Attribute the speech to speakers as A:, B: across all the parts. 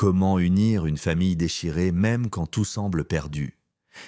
A: Comment unir une famille déchirée même quand tout semble perdu?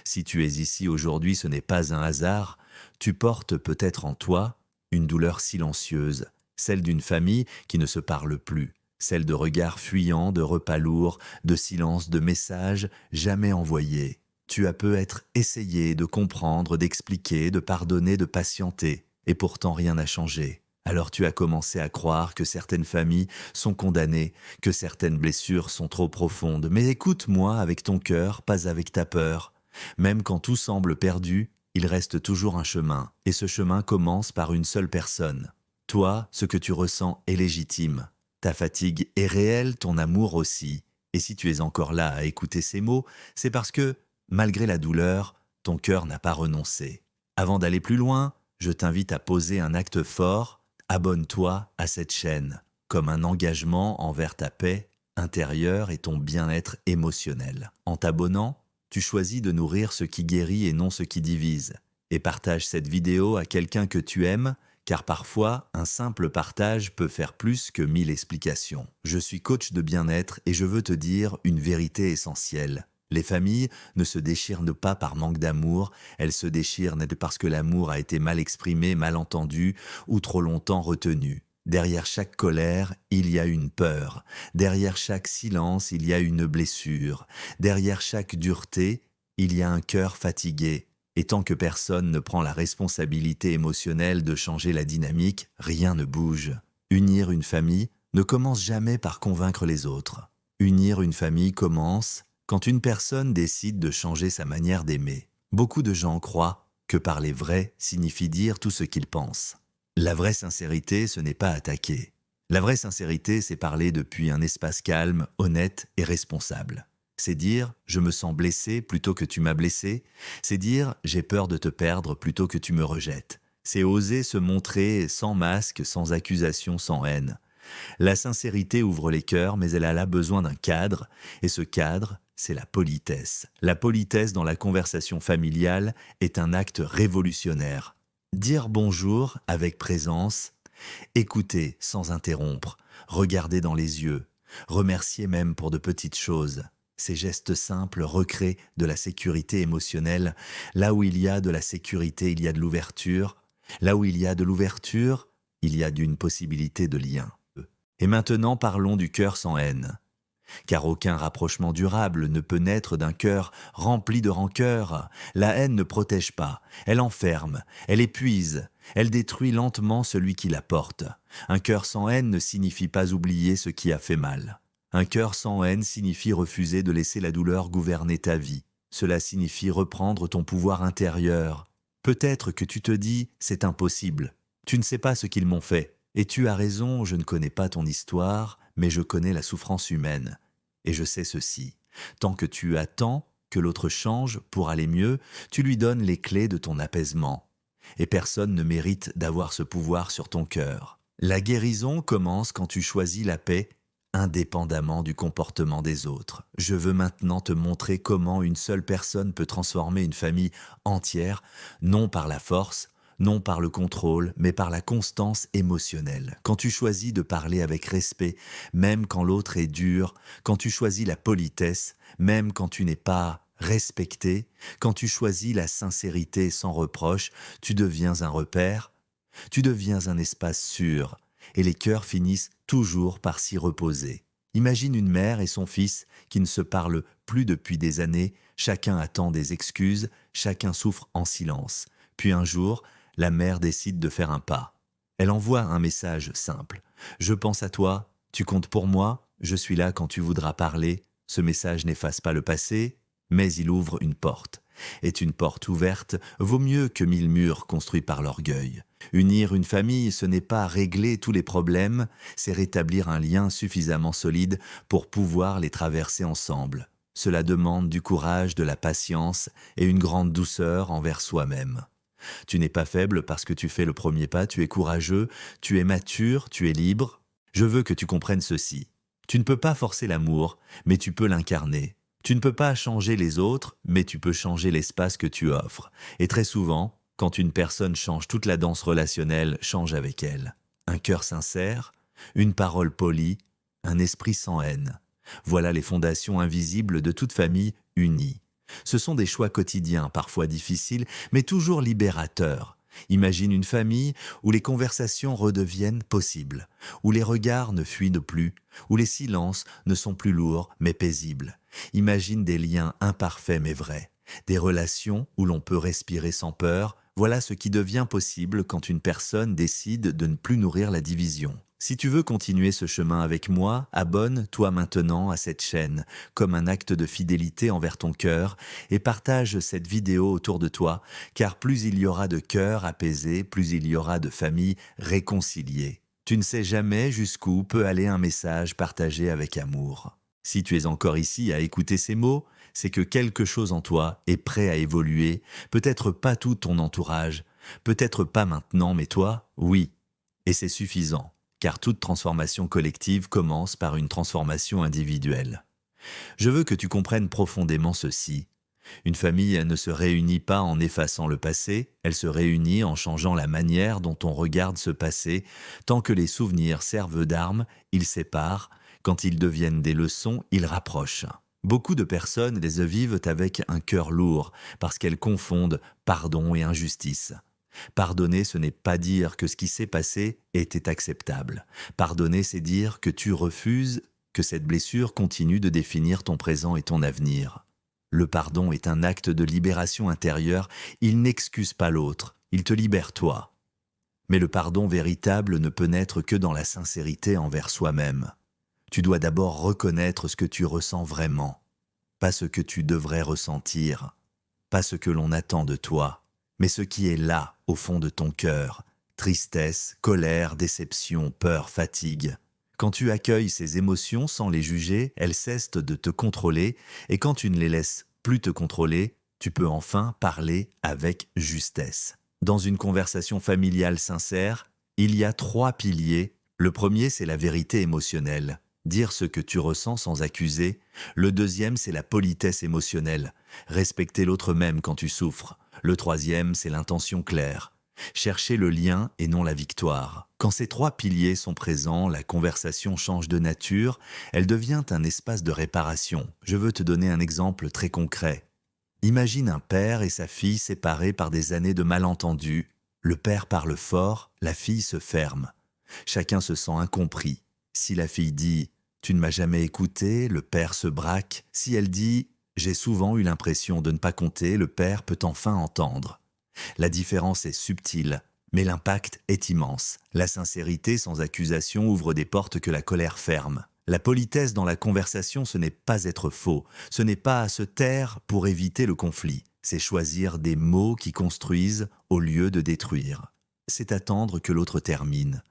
A: Si tu es ici aujourd'hui, ce n'est pas un hasard, tu portes peut-être en toi une douleur silencieuse, celle d'une famille qui ne se parle plus, celle de regards fuyants, de repas lourds, de silences, de messages jamais envoyés. Tu as peut-être essayé de comprendre, d'expliquer, de pardonner, de patienter, et pourtant rien n'a changé. Alors tu as commencé à croire que certaines familles sont condamnées, que certaines blessures sont trop profondes. Mais écoute-moi avec ton cœur, pas avec ta peur. Même quand tout semble perdu, il reste toujours un chemin. Et ce chemin commence par une seule personne. Toi, ce que tu ressens est légitime. Ta fatigue est réelle, ton amour aussi. Et si tu es encore là à écouter ces mots, c'est parce que, malgré la douleur, ton cœur n'a pas renoncé. Avant d'aller plus loin, je t'invite à poser un acte fort. Abonne-toi à cette chaîne, comme un engagement envers ta paix intérieure et ton bien-être émotionnel. En t'abonnant, tu choisis de nourrir ce qui guérit et non ce qui divise. Et partage cette vidéo à quelqu'un que tu aimes, car parfois, un simple partage peut faire plus que 1000 explications. Je suis coach de bien-être et je veux te dire une vérité essentielle. Les familles ne se déchirent pas par manque d'amour, elles se déchirent parce que l'amour a été mal exprimé, mal entendu ou trop longtemps retenu. Derrière chaque colère, il y a une peur. Derrière chaque silence, il y a une blessure. Derrière chaque dureté, il y a un cœur fatigué. Et tant que personne ne prend la responsabilité émotionnelle de changer la dynamique, rien ne bouge. Unir une famille ne commence jamais par convaincre les autres. Unir une famille commence quand une personne décide de changer sa manière d'aimer. Beaucoup de gens croient que parler vrai signifie dire tout ce qu'ils pensent. La vraie sincérité, ce n'est pas attaquer. La vraie sincérité, c'est parler depuis un espace calme, honnête et responsable. C'est dire « je me sens blessé plutôt que tu m'as blessé ». C'est dire « j'ai peur de te perdre plutôt que tu me rejettes ». C'est oser se montrer sans masque, sans accusation, sans haine. La sincérité ouvre les cœurs, mais elle a là besoin d'un cadre, et ce cadre, c'est la politesse. La politesse dans la conversation familiale est un acte révolutionnaire. Dire bonjour avec présence, écouter sans interrompre, regarder dans les yeux, remercier même pour de petites choses. Ces gestes simples recréent de la sécurité émotionnelle. Là où il y a de la sécurité, il y a de l'ouverture. Là où il y a de l'ouverture, il y a d'une possibilité de lien. Et maintenant parlons du cœur sans haine. Car aucun rapprochement durable ne peut naître d'un cœur rempli de rancœur. La haine ne protège pas, elle enferme, elle épuise, elle détruit lentement celui qui la porte. Un cœur sans haine ne signifie pas oublier ce qui a fait mal. Un cœur sans haine signifie refuser de laisser la douleur gouverner ta vie. Cela signifie reprendre ton pouvoir intérieur. Peut-être que tu te dis « c'est impossible ». Tu ne sais pas ce qu'ils m'ont fait. Et tu as raison, je ne connais pas ton histoire, mais je connais la souffrance humaine. Et je sais ceci, tant que tu attends que l'autre change pour aller mieux, tu lui donnes les clés de ton apaisement. Et personne ne mérite d'avoir ce pouvoir sur ton cœur. La guérison commence quand tu choisis la paix, indépendamment du comportement des autres. Je veux maintenant te montrer comment une seule personne peut transformer une famille entière, non par la force, non par le contrôle, mais par la constance émotionnelle. Quand tu choisis de parler avec respect, même quand l'autre est dur, quand tu choisis la politesse, même quand tu n'es pas respecté, quand tu choisis la sincérité sans reproche, tu deviens un repère, tu deviens un espace sûr, et les cœurs finissent toujours par s'y reposer. Imagine une mère et son fils qui ne se parlent plus depuis des années, chacun attend des excuses, chacun souffre en silence. Puis un jour, la mère décide de faire un pas. Elle envoie un message simple. « Je pense à toi, tu comptes pour moi, je suis là quand tu voudras parler. » Ce message n'efface pas le passé, mais il ouvre une porte. Et une porte ouverte vaut mieux que 1000 murs construits par l'orgueil. Unir une famille, ce n'est pas régler tous les problèmes, c'est rétablir un lien suffisamment solide pour pouvoir les traverser ensemble. Cela demande du courage, de la patience et une grande douceur envers soi-même. Tu n'es pas faible parce que tu fais le premier pas, tu es courageux, tu es mature, tu es libre. Je veux que tu comprennes ceci. Tu ne peux pas forcer l'amour, mais tu peux l'incarner. Tu ne peux pas changer les autres, mais tu peux changer l'espace que tu offres. Et très souvent, quand une personne change, toute la danse relationnelle change avec elle. Un cœur sincère, une parole polie, un esprit sans haine. Voilà les fondations invisibles de toute famille unie. Ce sont des choix quotidiens, parfois difficiles, mais toujours libérateurs. Imagine une famille où les conversations redeviennent possibles, où les regards ne fuient plus, où les silences ne sont plus lourds mais paisibles. Imagine des liens imparfaits mais vrais, des relations où l'on peut respirer sans peur. Voilà ce qui devient possible quand une personne décide de ne plus nourrir la division. Si tu veux continuer ce chemin avec moi, abonne-toi maintenant à cette chaîne comme un acte de fidélité envers ton cœur et partage cette vidéo autour de toi, car plus il y aura de cœurs apaisés, plus il y aura de familles réconciliées. Tu ne sais jamais jusqu'où peut aller un message partagé avec amour. Si tu es encore ici à écouter ces mots, c'est que quelque chose en toi est prêt à évoluer, peut-être pas tout ton entourage, peut-être pas maintenant, mais toi, oui. Et c'est suffisant, car toute transformation collective commence par une transformation individuelle. Je veux que tu comprennes profondément ceci. Une famille ne se réunit pas en effaçant le passé, elle se réunit en changeant la manière dont on regarde ce passé. Tant que les souvenirs servent d'armes, ils séparent. Quand ils deviennent des leçons, ils rapprochent. Beaucoup de personnes les vivent avec un cœur lourd, parce qu'elles confondent pardon et injustice. Pardonner, ce n'est pas dire que ce qui s'est passé était acceptable. Pardonner, c'est dire que tu refuses que cette blessure continue de définir ton présent et ton avenir. Le pardon est un acte de libération intérieure, il n'excuse pas l'autre, il te libère toi. Mais le pardon véritable ne peut naître que dans la sincérité envers soi-même. Tu dois d'abord reconnaître ce que tu ressens vraiment, pas ce que tu devrais ressentir, pas ce que l'on attend de toi, mais ce qui est là, au fond de ton cœur. Tristesse, colère, déception, peur, fatigue. Quand tu accueilles ces émotions sans les juger, elles cessent de te contrôler, et quand tu ne les laisses plus te contrôler, tu peux enfin parler avec justesse. Dans une conversation familiale sincère, il y a 3 piliers. Le premier, c'est la vérité émotionnelle. Dire ce que tu ressens sans accuser. Le deuxième, c'est la politesse émotionnelle. Respecter l'autre même quand tu souffres. Le troisième, c'est l'intention claire. Chercher le lien et non la victoire. Quand ces 3 piliers sont présents, la conversation change de nature, elle devient un espace de réparation. Je veux te donner un exemple très concret. Imagine un père et sa fille séparés par des années de malentendus. Le père parle fort, la fille se ferme. Chacun se sent incompris. Si la fille dit « Tu ne m'as jamais écouté », le père se braque. Si elle dit « J'ai souvent eu l'impression de ne pas compter », le père peut enfin entendre. La différence est subtile, mais l'impact est immense. La sincérité sans accusation ouvre des portes que la colère ferme. La politesse dans la conversation, ce n'est pas être faux, ce n'est pas se taire pour éviter le conflit. C'est choisir des mots qui construisent au lieu de détruire. C'est attendre que l'autre termine.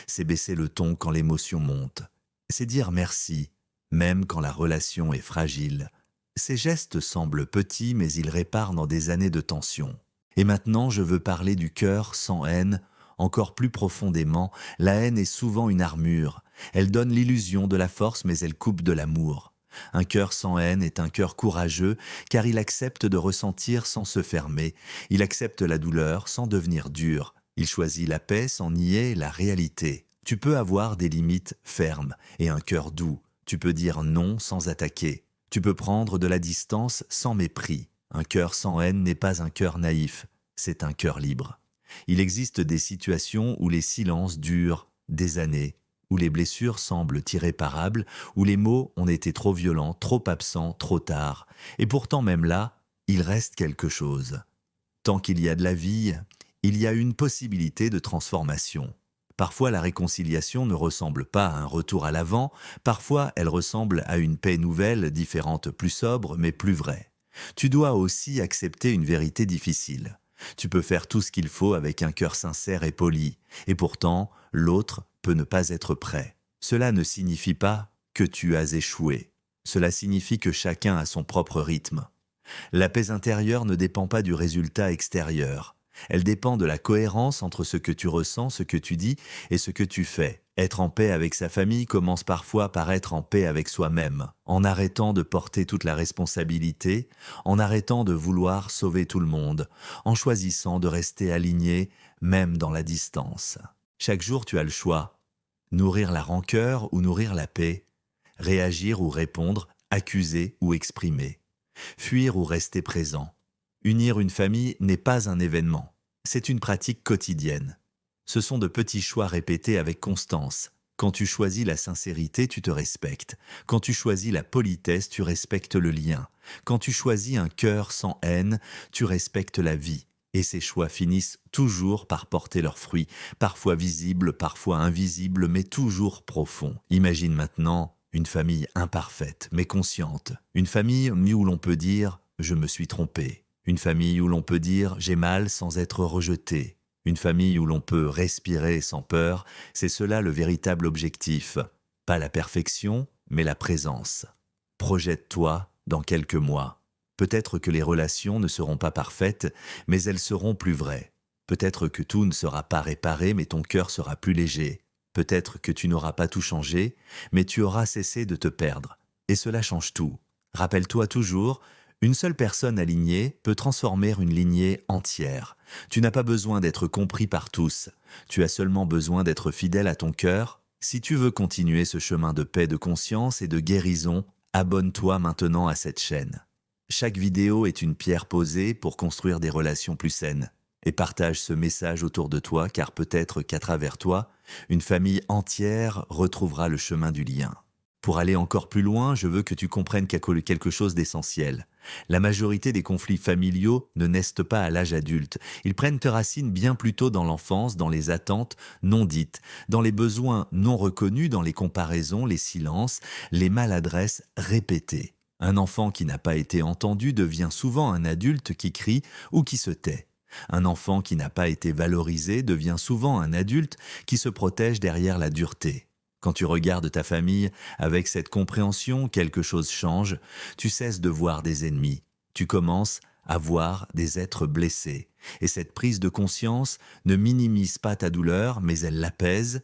A: C'est baisser le ton quand l'émotion monte. C'est dire merci, même quand la relation est fragile. Ces gestes semblent petits, mais ils réparent dans des années de tension. Et maintenant, je veux parler du cœur sans haine. Encore plus profondément, la haine est souvent une armure. Elle donne l'illusion de la force, mais elle coupe de l'amour. Un cœur sans haine est un cœur courageux, car il accepte de ressentir sans se fermer. Il accepte la douleur sans devenir dur. Il choisit la paix sans nier la réalité. Tu peux avoir des limites fermes et un cœur doux. Tu peux dire non sans attaquer. Tu peux prendre de la distance sans mépris. Un cœur sans haine n'est pas un cœur naïf, c'est un cœur libre. Il existe des situations où les silences durent des années, où les blessures semblent irréparables, où les mots ont été trop violents, trop absents, trop tard. Et pourtant même là, il reste quelque chose. Tant qu'il y a de la vie, il y a une possibilité de transformation. Parfois, la réconciliation ne ressemble pas à un retour à l'avant, parfois elle ressemble à une paix nouvelle, différente, plus sobre, mais plus vraie. Tu dois aussi accepter une vérité difficile. Tu peux faire tout ce qu'il faut avec un cœur sincère et poli, et pourtant, l'autre peut ne pas être prêt. Cela ne signifie pas que tu as échoué. Cela signifie que chacun a son propre rythme. La paix intérieure ne dépend pas du résultat extérieur. Elle dépend de la cohérence entre ce que tu ressens, ce que tu dis et ce que tu fais. Être en paix avec sa famille commence parfois par être en paix avec soi-même, en arrêtant de porter toute la responsabilité, en arrêtant de vouloir sauver tout le monde, en choisissant de rester aligné même dans la distance. Chaque jour, tu as le choix. Nourrir la rancœur ou nourrir la paix. réagir ou répondre, accuser ou exprimer, fuir ou rester présent. Unir une famille n'est pas un événement, c'est une pratique quotidienne. Ce sont de petits choix répétés avec constance. Quand tu choisis la sincérité, tu te respectes. Quand tu choisis la politesse, tu respectes le lien. Quand tu choisis un cœur sans haine, tu respectes la vie. Et ces choix finissent toujours par porter leurs fruits, parfois visibles, parfois invisibles, mais toujours profonds. Imagine maintenant une famille imparfaite, mais consciente. Une famille où l'on peut dire « je me suis trompé ». Une famille où l'on peut dire « j'ai mal » sans être rejeté. Une famille où l'on peut respirer sans peur, c'est cela le véritable objectif. Pas la perfection, mais la présence. Projette-toi dans quelques mois. Peut-être que les relations ne seront pas parfaites, mais elles seront plus vraies. Peut-être que tout ne sera pas réparé, mais ton cœur sera plus léger. Peut-être que tu n'auras pas tout changé, mais tu auras cessé de te perdre. Et cela change tout. Rappelle-toi toujours, une seule personne alignée peut transformer une lignée entière. Tu n'as pas besoin d'être compris par tous. Tu as seulement besoin d'être fidèle à ton cœur. Si tu veux continuer ce chemin de paix de conscience et de guérison, abonne-toi maintenant à cette chaîne. Chaque vidéo est une pierre posée pour construire des relations plus saines. Et partage ce message autour de toi car peut-être qu'à travers toi, une famille entière retrouvera le chemin du lien. Pour aller encore plus loin, je veux que tu comprennes quelque chose d'essentiel. La majorité des conflits familiaux ne naissent pas à l'âge adulte. Ils prennent racine bien plus tôt dans l'enfance, dans les attentes non dites, dans les besoins non reconnus, dans les comparaisons, les silences, les maladresses répétées. Un enfant qui n'a pas été entendu devient souvent un adulte qui crie ou qui se tait. Un enfant qui n'a pas été valorisé devient souvent un adulte qui se protège derrière la dureté. Quand tu regardes ta famille avec cette compréhension, quelque chose change, tu cesses de voir des ennemis, tu commences à voir des êtres blessés. Et cette prise de conscience ne minimise pas ta douleur, mais elle l'apaise,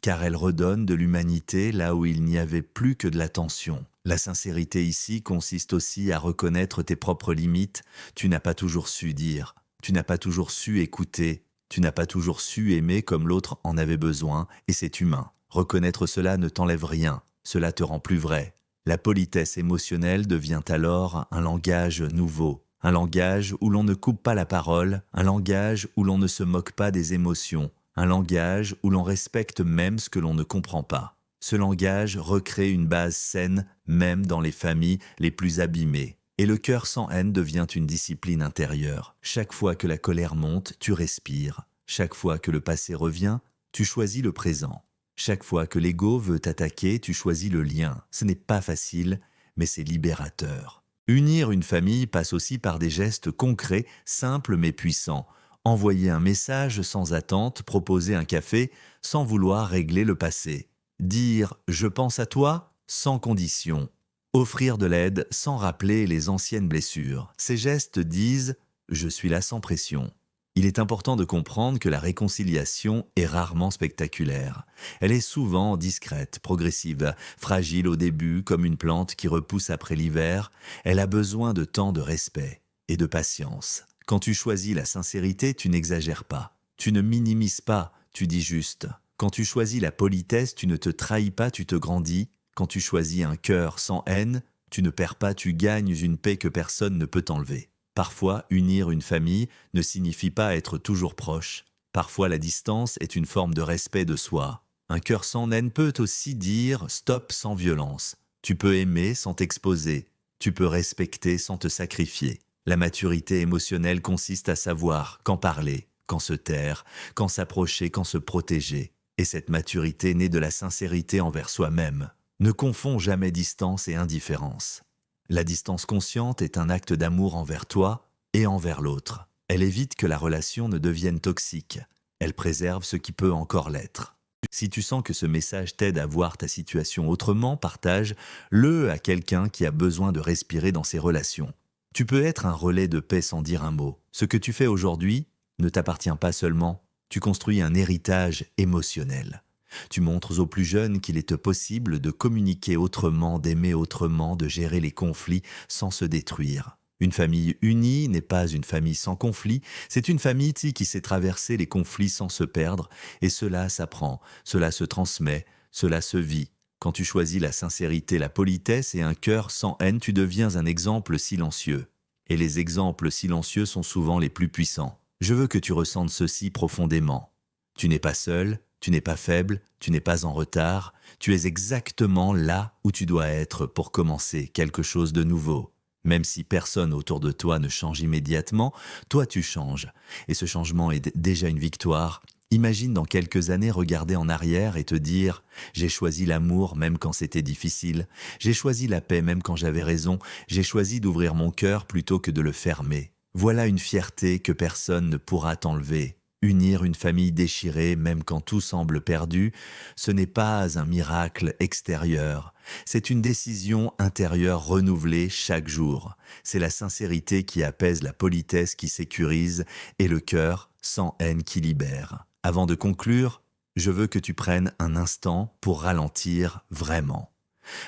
A: car elle redonne de l'humanité là où il n'y avait plus que de la tension. La sincérité ici consiste aussi à reconnaître tes propres limites. Tu n'as pas toujours su dire, tu n'as pas toujours su écouter, tu n'as pas toujours su aimer comme l'autre en avait besoin, et c'est humain. Reconnaître cela ne t'enlève rien, cela te rend plus vrai. La politesse émotionnelle devient alors un langage nouveau, un langage où l'on ne coupe pas la parole, un langage où l'on ne se moque pas des émotions, un langage où l'on respecte même ce que l'on ne comprend pas. Ce langage recrée une base saine même dans les familles les plus abîmées. Et le cœur sans haine devient une discipline intérieure. Chaque fois que la colère monte, tu respires. Chaque fois que le passé revient, tu choisis le présent. Chaque fois que l'ego veut t'attaquer, tu choisis le lien. Ce n'est pas facile, mais c'est libérateur. Unir une famille passe aussi par des gestes concrets, simples mais puissants. Envoyer un message sans attente, proposer un café sans vouloir régler le passé. Dire « je pense à toi » sans condition. Offrir de l'aide sans rappeler les anciennes blessures. Ces gestes disent « je suis là sans pression ». Il est important de comprendre que la réconciliation est rarement spectaculaire. Elle est souvent discrète, progressive, fragile au début comme une plante qui repousse après l'hiver. Elle a besoin de temps de respect et de patience. Quand tu choisis la sincérité, tu n'exagères pas. Tu ne minimises pas, tu dis juste. Quand tu choisis la politesse, tu ne te trahis pas, tu te grandis. Quand tu choisis un cœur sans haine, tu ne perds pas, tu gagnes une paix que personne ne peut t'enlever. Parfois, unir une famille ne signifie pas être toujours proche. Parfois, la distance est une forme de respect de soi. Un cœur sans haine peut aussi dire « stop » sans violence. Tu peux aimer sans t'exposer. Tu peux respecter sans te sacrifier. La maturité émotionnelle consiste à savoir quand parler, quand se taire, quand s'approcher, quand se protéger. Et cette maturité naît de la sincérité envers soi-même. Ne confonds jamais distance et indifférence. La distance consciente est un acte d'amour envers toi et envers l'autre. Elle évite que la relation ne devienne toxique. Elle préserve ce qui peut encore l'être. Si tu sens que ce message t'aide à voir ta situation autrement, partage-le à quelqu'un qui a besoin de respirer dans ses relations. Tu peux être un relais de paix sans dire un mot. Ce que tu fais aujourd'hui ne t'appartient pas seulement, tu construis un héritage émotionnel. Tu montres aux plus jeunes qu'il est possible de communiquer autrement, d'aimer autrement, de gérer les conflits sans se détruire. Une famille unie n'est pas une famille sans conflit, c'est une famille qui sait traverser les conflits sans se perdre, et cela s'apprend, cela se transmet, cela se vit. Quand tu choisis la sincérité, la politesse et un cœur sans haine, tu deviens un exemple silencieux. Et les exemples silencieux sont souvent les plus puissants. Je veux que tu ressentes ceci profondément. Tu n'es pas seul, tu n'es pas faible, tu n'es pas en retard, tu es exactement là où tu dois être pour commencer quelque chose de nouveau. Même si personne autour de toi ne change immédiatement, toi tu changes. Et ce changement est déjà une victoire. Imagine dans quelques années regarder en arrière et te dire « J'ai choisi l'amour même quand c'était difficile, j'ai choisi la paix même quand j'avais raison, j'ai choisi d'ouvrir mon cœur plutôt que de le fermer. » Voilà une fierté que personne ne pourra t'enlever. Unir une famille déchirée, même quand tout semble perdu, ce n'est pas un miracle extérieur. C'est une décision intérieure renouvelée chaque jour. C'est la sincérité qui apaise, la politesse qui sécurise et le cœur sans haine qui libère. Avant de conclure, je veux que tu prennes un instant pour ralentir vraiment.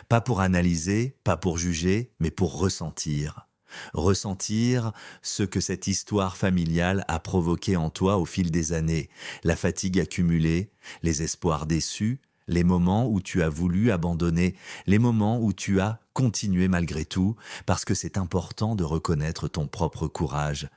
A: Pas pour analyser, pas pour juger, mais pour ressentir. Ressentir ce que cette histoire familiale a provoqué en toi au fil des années, la fatigue accumulée, les espoirs déçus, les moments où tu as voulu abandonner, les moments où tu as continué malgré tout, parce que c'est important de reconnaître ton propre courage.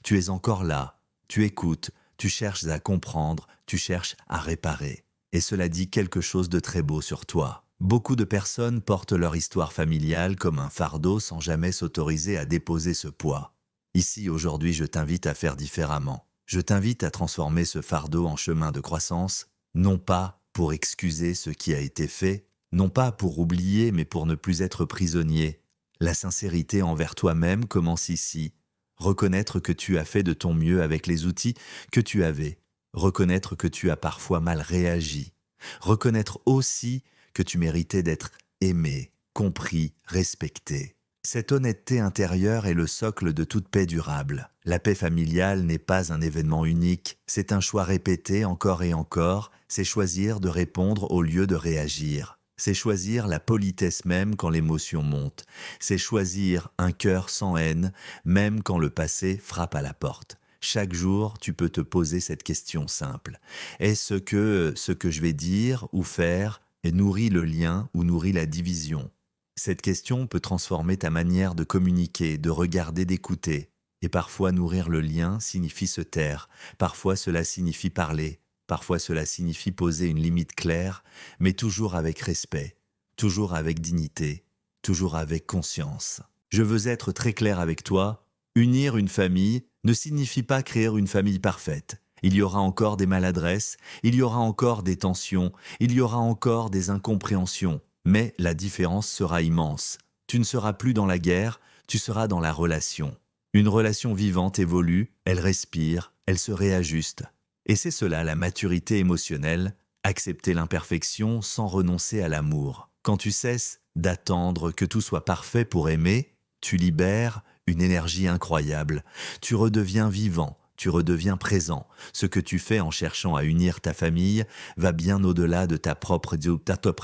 A: Tu es encore là, tu écoutes, tu cherches à comprendre, tu cherches à réparer. Et cela dit quelque chose de très beau sur toi. Beaucoup de personnes portent leur histoire familiale comme un fardeau sans jamais s'autoriser à déposer ce poids. Ici, aujourd'hui, je t'invite à faire différemment. Je t'invite à transformer ce fardeau en chemin de croissance, non pas pour excuser ce qui a été fait, non pas pour oublier, mais pour ne plus être prisonnier. La sincérité envers toi-même commence ici. Reconnaître que tu as fait de ton mieux avec les outils que tu avais. Reconnaître que tu as parfois mal réagi. Reconnaître aussi que tu méritais d'être aimé, compris, respecté. Cette honnêteté intérieure est le socle de toute paix durable. La paix familiale n'est pas un événement unique, c'est un choix répété encore et encore, c'est choisir de répondre au lieu de réagir. C'est choisir la politesse même quand l'émotion monte. C'est choisir un cœur sans haine, même quand le passé frappe à la porte. Chaque jour, tu peux te poser cette question simple. Est-ce que ce que je vais dire ou faire nourrit le lien ou nourrit la division? Cette question peut transformer ta manière de communiquer, de regarder, d'écouter. Et parfois nourrir le lien signifie se taire, parfois cela signifie parler, parfois cela signifie poser une limite claire, mais toujours avec respect, toujours avec dignité, toujours avec conscience. Je veux être très clair avec toi, unir une famille ne signifie pas créer une famille parfaite. Il y aura encore des maladresses, il y aura encore des tensions, il y aura encore des incompréhensions, mais la différence sera immense. Tu ne seras plus dans la guerre, tu seras dans la relation. Une relation vivante évolue, elle respire, elle se réajuste. Et c'est cela la maturité émotionnelle, accepter l'imperfection sans renoncer à l'amour. Quand tu cesses d'attendre que tout soit parfait pour aimer, tu libères une énergie incroyable. Tu redeviens vivant, tu redeviens présent. Ce que tu fais en cherchant à unir ta famille va bien au-delà de ta propre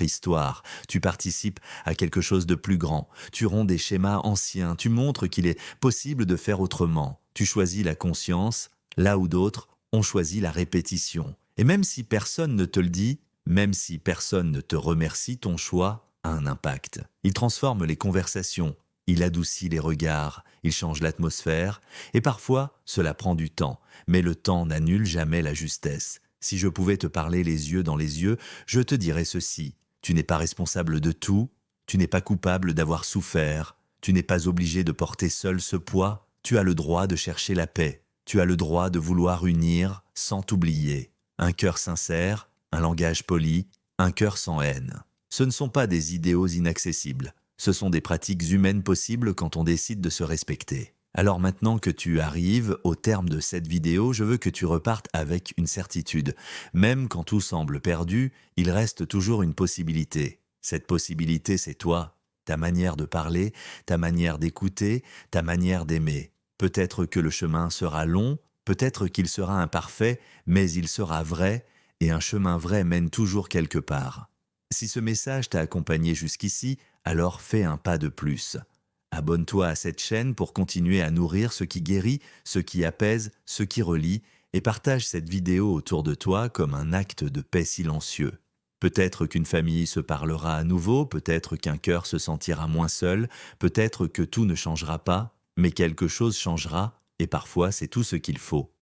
A: histoire. Tu participes à quelque chose de plus grand. Tu romps des schémas anciens. Tu montres qu'il est possible de faire autrement. Tu choisis la conscience, là où d'autres ont choisi la répétition. Et même si personne ne te le dit, même si personne ne te remercie, ton choix a un impact. Il transforme les conversations. Il adoucit les regards, il change l'atmosphère, et parfois cela prend du temps, mais le temps n'annule jamais la justesse. Si je pouvais te parler les yeux dans les yeux, je te dirais ceci. Tu n'es pas responsable de tout, tu n'es pas coupable d'avoir souffert, tu n'es pas obligé de porter seul ce poids, tu as le droit de chercher la paix, tu as le droit de vouloir unir sans t'oublier. Un cœur sincère, un langage poli, un cœur sans haine. Ce ne sont pas des idéaux inaccessibles. Ce sont des pratiques humaines possibles quand on décide de se respecter. Alors maintenant que tu arrives au terme de cette vidéo, je veux que tu repartes avec une certitude. Même quand tout semble perdu, il reste toujours une possibilité. Cette possibilité, c'est toi, ta manière de parler, ta manière d'écouter, ta manière d'aimer. Peut-être que le chemin sera long, peut-être qu'il sera imparfait, mais il sera vrai, et un chemin vrai mène toujours quelque part. Si ce message t'a accompagné jusqu'ici, alors fais un pas de plus. Abonne-toi à cette chaîne pour continuer à nourrir ce qui guérit, ce qui apaise, ce qui relie, et partage cette vidéo autour de toi comme un acte de paix silencieux. Peut-être qu'une famille se parlera à nouveau, peut-être qu'un cœur se sentira moins seul, peut-être que tout ne changera pas, mais quelque chose changera, et parfois c'est tout ce qu'il faut.